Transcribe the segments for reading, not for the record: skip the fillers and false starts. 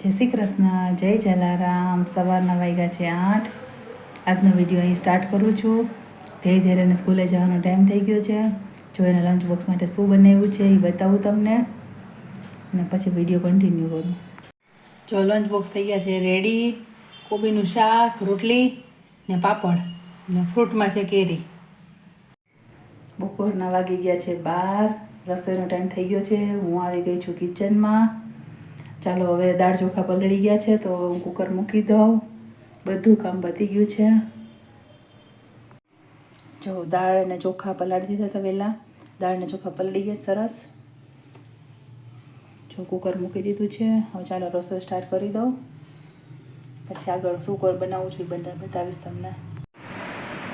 જય શ્રી કૃષ્ણ, જય જલારામ. સવારના વાગ્યા છે 8. આજનો વિડીયો અહીં સ્ટાર્ટ કરું છું. ધીરે ધીરે એને સ્કૂલે જવાનો ટાઈમ થઈ ગયો છે. જો એને લંચ બોક્સ માટે શું બનાવ્યું છે એ બતાવું તમને, અને પછી વિડીયો કન્ટિન્યુ કરું. જો લંચ બોક્સ થઈ ગયા છે રેડી. કોબીનું શાક, રોટલી ને પાપડ, ને ફ્રૂટમાં છે કેરી. બપોરના વાગી ગયા છે 12. રસોઈનો ટાઈમ થઈ ગયો છે. હું આવી ગઈ છું કિચનમાં. ચાલો હવે દાળ ચોખા પલળી ગયા છે તો હું કુકર મૂકી દઉં. બધું કામ પતી ગયું છે. જો દાળ અને ચોખા પલાળી દીધા હતા વહેલા. દાળ અને ચોખા પલળી ગયા સરસ. જો કુકર મૂકી દીધું છે. હવે ચાલો રસોઈ સ્ટાર્ટ કરી દઉં. પછી આગળ શું બનાવું છું એ બધા બતાવીશ તમને.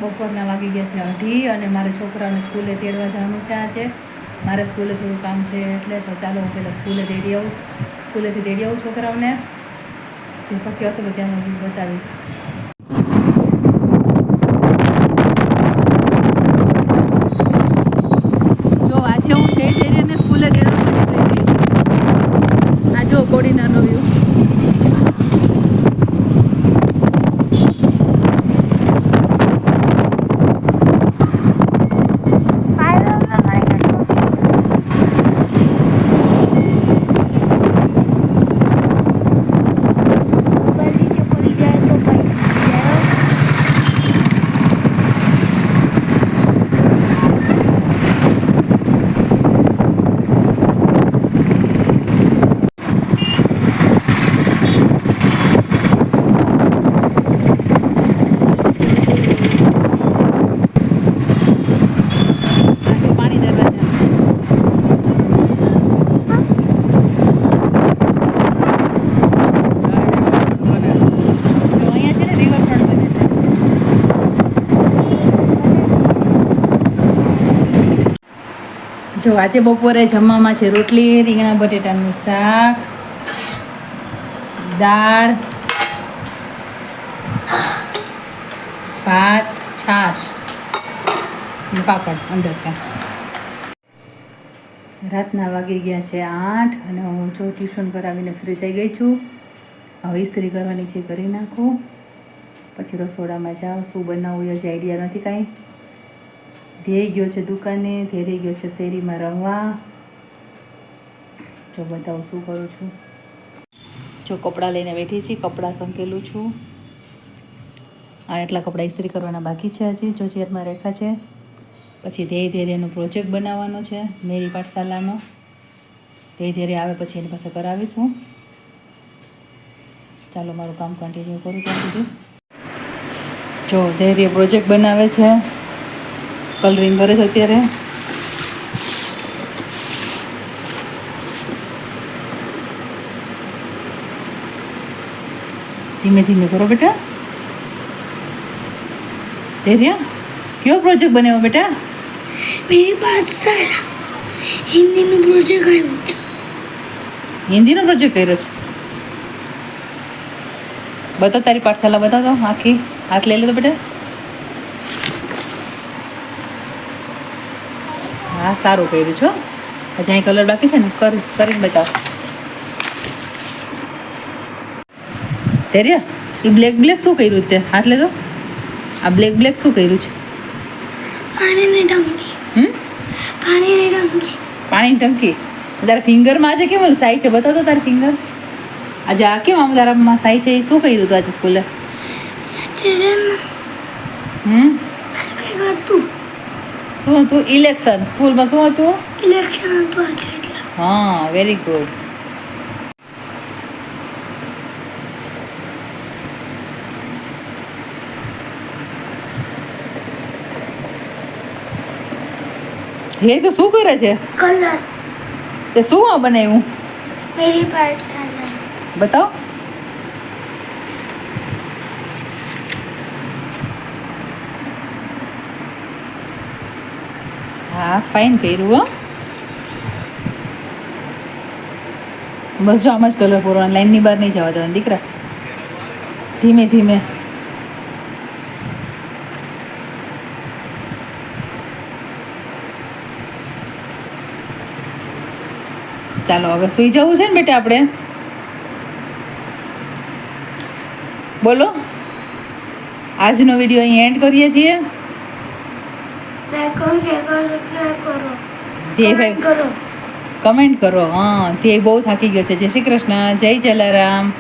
બપોરના વાગી ગયા છે 2:30 અને મારે છોકરાઓને સ્કૂલે તેડવા જવાનું છે આજે. મારે સ્કૂલે થોડું કામ છે એટલે તો ચાલો હું પહેલાં સ્કૂલેથી તેડી આવું છોકરાઓને. જે શક્ય હશે તો ત્યાં હું બતાવીશ. જો આજે હું ધીરે સ્કૂલે તેડવા ગઈ. આ જો કોડીનારનો વ્યૂ. જો આજે બપોરે જમવામાં છે રોટલી, રીંગણા બટેટાનું શાક, દાળ, ભાત, છાશ અને પાપડ અંદર છે. રાતના વાગી ગયા છે 8 અને હું જો ટ્યુશન કરાવીને ફ્રી થઈ ગઈ છું. હવે ઇસ્ત્રી કરવાની છે, કરી નાખું. પછી રસોડામાં જાઉં. શું બનાવવું એ જ આઈડિયા નથી કાંઈ. ધ્યેય ગયો છે દુકાને, ધ્યેય ગયો છે શેરીમાં રમવા. જો બતાવું શું કરું છું. જો કપડાં લઈને બેઠી છીએ, કપડાં સંકેલું છું. આ એટલા કપડાં ઇસ્ત્રી કરવાના બાકી છે હજી, જો ચેરમાં રેખા છે. પછી ધીરે એનો પ્રોજેક્ટ બનાવવાનો છે મેરી પાઠશાલાનો. ધીરે આવે પછી એની પાસે કરાવીશ હું. ચાલો મારું કામ કન્ટિન્યુ કરું ત્યાં સુધી. જો ધૈર્ય પ્રોજેક્ટ બનાવે છે, કલરિંગ કરે છે અત્યારે. ધીમે ધીમે કરો બેટા. ધૈર્ય કયો પ્રોજેક્ટ બનાવ્યો બેટા? मेरी पाठशाला हिंदीનો પ્રોજેક્ટ આવ્યો છે. હિન્દીનો પ્રોજેક્ટ કર્યો છે? બતાવ તારી પાઠશાલા, બતાવ તો આખી. હાથ લઈ લે તો બેટા. હા સારું કર્યું છો. હજી અહીં કલર બાકી છે ને, કરીને બતાવ. ધૈર્ય એ બ્લેક શું કર્યું તે? હાથ લે તો. આ બ્લેક શું કર્યું છે? પાણીની ટંકી. પાણીની ટંકી. પાણીની ટંકી. તારા ફિંગરમાં આજે કેમ સાઈ છે? બતાવ તો તારી ફિંગર. આજે આ કેમ આમ તારામાં સાઈ છે? શું કર્યું હતું આજે સ્કૂલે? આજે કંઈક હતું. શું હતું? ઇલેક્શન. સ્કૂલમાં શું હતું? ઇલેક્શન હતું આજે એટલે. હા, વેરી ગુડ. હે તો શું કરે છે? કલર. તે શું બનાવ્યું? મેરી પાઠશાલા. બતાવ. હા ફાઇન કર્યું હો. બસ જો આમ જ કલર પૂરવાનો, લાઈનની બહાર નહીં જવા દેવાનું દીકરા. ધીમે ધીમે. ચાલો હવે સુઈ જવું છે ને બેટા આપણે. બોલો. આજનો વિડીયો અહીં એન્ડ કરીએ છીએ. લાઈક કરો, શેર કરો, સબસ્ક્રાઈબ કરો. ધ્યેયભાઈ કમેન્ટ કરો. કમેન્ટ કરો. હા, ધ્યેય બહુ થાકી ગયો છે. જય શ્રી કૃષ્ણ, જય જલારામ.